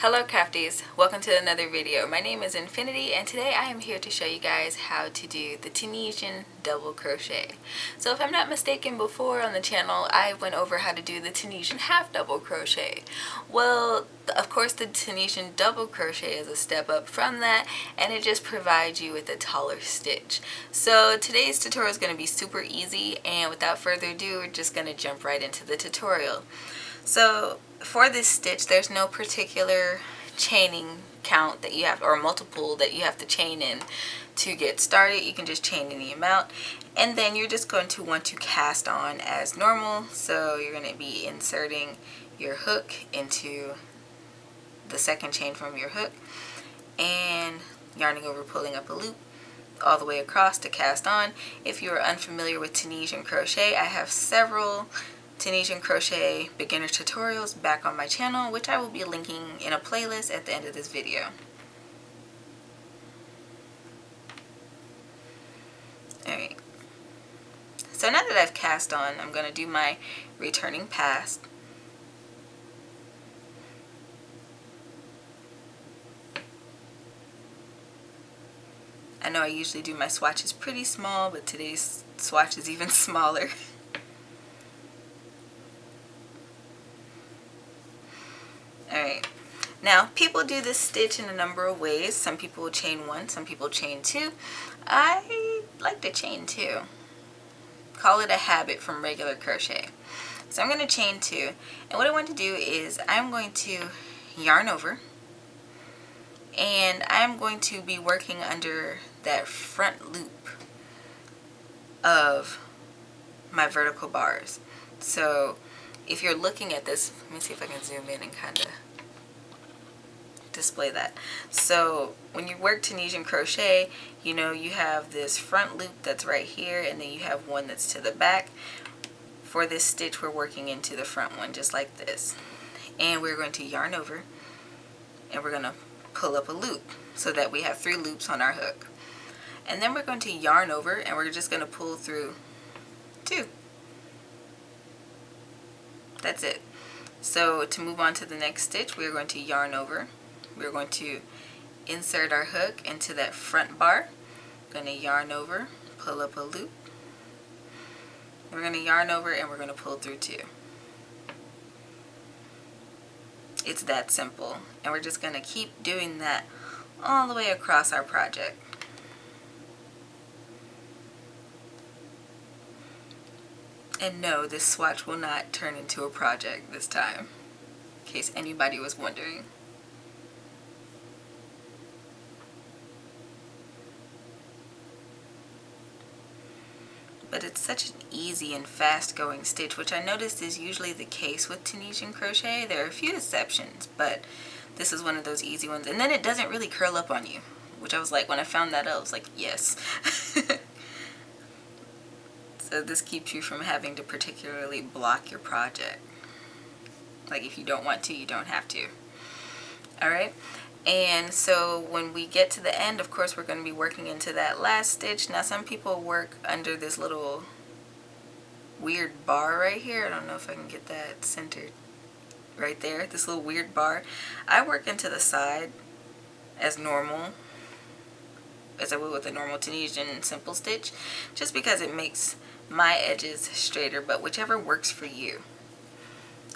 Hello crafties, welcome to another video. My name is Infiniti and today I am here to show you guys how to do the Tunisian double crochet. So if I'm not mistaken, before on the channel I went over how to do the Tunisian half double crochet. Well, of course the Tunisian double crochet is a step up from that, and it just provides you with a taller stitch. So today's tutorial is going to be super easy, and without further ado we're just going to jump right into the tutorial. So for this stitch, there's no particular chaining count that you have, or multiple that you have to chain in to get started. You can just chain any amount, and then you're just going to want to cast on as normal. So you're going to be inserting your hook into the second chain from your hook and yarning over, pulling up a loop all the way across to cast on. If you are unfamiliar with Tunisian crochet, I have several Tunisian crochet beginner tutorials back on my channel, which I will be linking in a playlist at the end of this video. Alright, so now that I've cast on, I'm going to do my returning pass. I know I usually do my swatches pretty small, but today's swatch is even smaller. Alright, now people do this stitch in a number of ways. Some people chain one, some people chain two. I like to chain two. Call it a habit from regular crochet. So I'm going to chain two, and what I want to do is I'm going to yarn over, and I'm going to be working under that front loop of my vertical bars. So if you're looking at this, let me see if I can zoom in and kind of display that. So when you work Tunisian crochet, you know you have this front loop that's right here, and then you have one that's to the back. For this stitch, we're working into the front one just like this, and we're going to yarn over, and we're going to pull up a loop so that we have 3 loops on our hook, and then we're going to yarn over, and we're just going to pull through 2. That's it. So to move on to the next stitch, we're going to yarn over. We're going to insert our hook into that front bar. Going to yarn over, pull up a loop. We're going to yarn over, and we're going to pull through 2. It's that simple, and we're just going to keep doing that all the way across our project. And no, this swatch will not turn into a project this time, in case anybody was wondering. But it's such an easy and fast going stitch, which I noticed is usually the case with Tunisian crochet. There are a few exceptions, but this is one of those easy ones. And then it doesn't really curl up on you, which I was like, when I found that out, I was like, yes. So this keeps you from having to particularly block your project. Like if you don't want to, you don't have to. Alright, and so when we get to the end, of course we're going to be working into that last stitch. Now some people work under this little weird bar right here. I don't know if I can get that centered right there. This little weird bar. I work into the side as normal, as I would with a normal Tunisian simple stitch, just because it makes my edges straighter, but whichever works for you.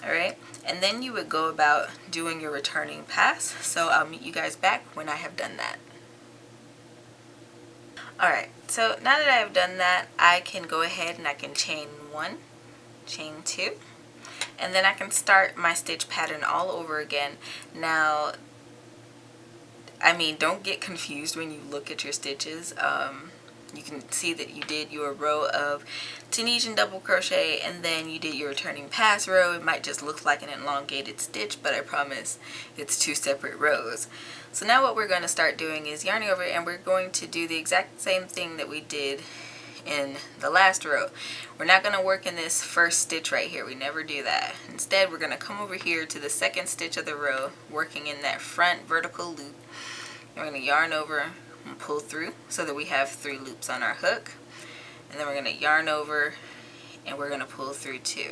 Alright, and then you would go about doing your returning pass. So I'll meet you guys back when I have done that. Alright, so now that I have done that, I can go ahead and I can chain 1, chain 2, and then I can start my stitch pattern all over again. Now, I mean, don't get confused when you look at your stitches. You can see that you did your row of Tunisian double crochet, and then you did your returning pass row. It might just look like an elongated stitch, but I promise it's 2 separate rows. So now what we're going to start doing is yarning over, and we're going to do the exact same thing that we did in the last row. We're not going to work in this first stitch right here. We never do that. Instead, we're going to come over here to the second stitch of the row, working in that front vertical loop. We're going to yarn over and pull through so that we have 3 loops on our hook, and then we're going to yarn over, and we're going to pull through 2.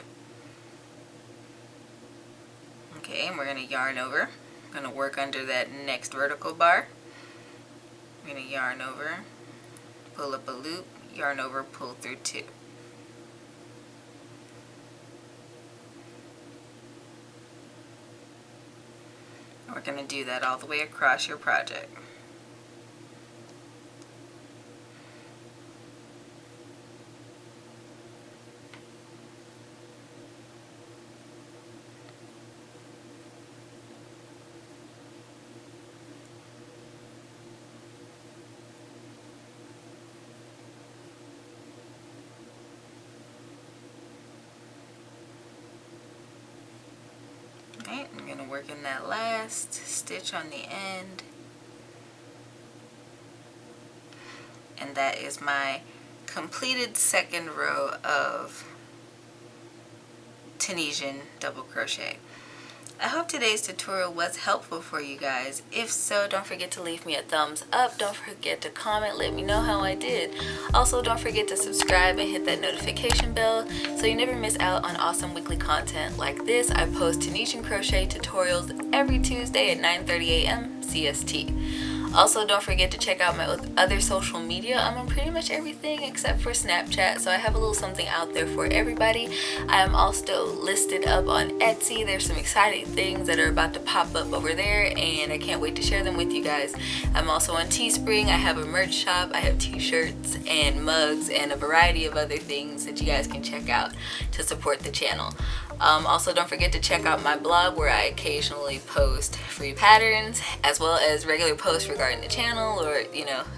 Okay, and we're going to yarn over, I'm going to work under that next vertical bar. I'm going to yarn over, pull up a loop, yarn over, pull through 2. We're going to do that all the way across your project. Alright, I'm going to work in that last stitch on the end. And that is my completed second row of Tunisian double crochet. I hope today's tutorial was helpful for you guys. If so, don't forget to leave me a thumbs up. Don't forget to comment, let me know how I did. Also, don't forget to subscribe and hit that notification bell so you never miss out on awesome weekly content like this. I post Tunisian crochet tutorials every Tuesday at 9:30 a.m. CST. Also, don't forget to check out my other social media. I'm on pretty much everything except for Snapchat, so I have a little something out there for everybody. I am also listed up on Etsy. There's some exciting things that are about to pop up over there, and I can't wait to share them with you guys. I'm also on Teespring. I have a merch shop. I have t-shirts and mugs and a variety of other things that you guys can check out to support the channel. Also, don't forget to check out my blog where I occasionally post free patterns as well as regular posts regarding the channel, or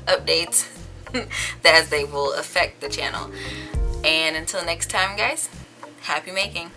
updates as they will affect the channel. And until next time, guys, happy making.